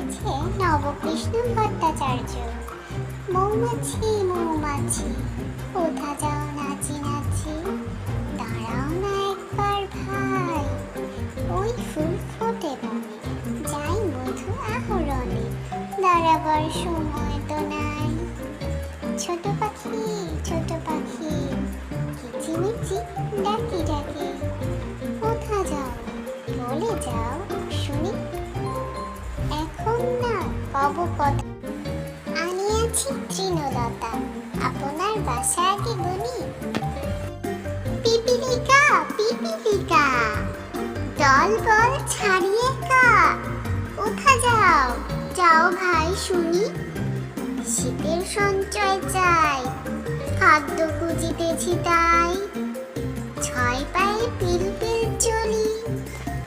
লিখেছে নবকৃষ্ণ ভট্টাচার্য। মৌমাছি মৌমাছি কোথা যাও নাচি নাচি, দাঁড়াও না একবার ভাই, ওই ফুল ফোটে বনে, যাই মধু আহরণে, দাঁড়াবার সময় তো নাই। ছোট পাখি কিচিমিচি ডাকি ডাকি, কোথা যাও বলে যাও শুনি, এখন না কব কথা, আনিয়াছি তৃণলতা, আপনার বাসা আগে গুনি। পিপিলিকা পিপিলিকা দল বল ছাড়িয়ে কা, কোথা যাও যাও ভাই শুনি, শীতের সঞ্চয় চাই, খাদ্য খুঁজিতেছি তাই, ছয় পায়ে পিল পিল চলি,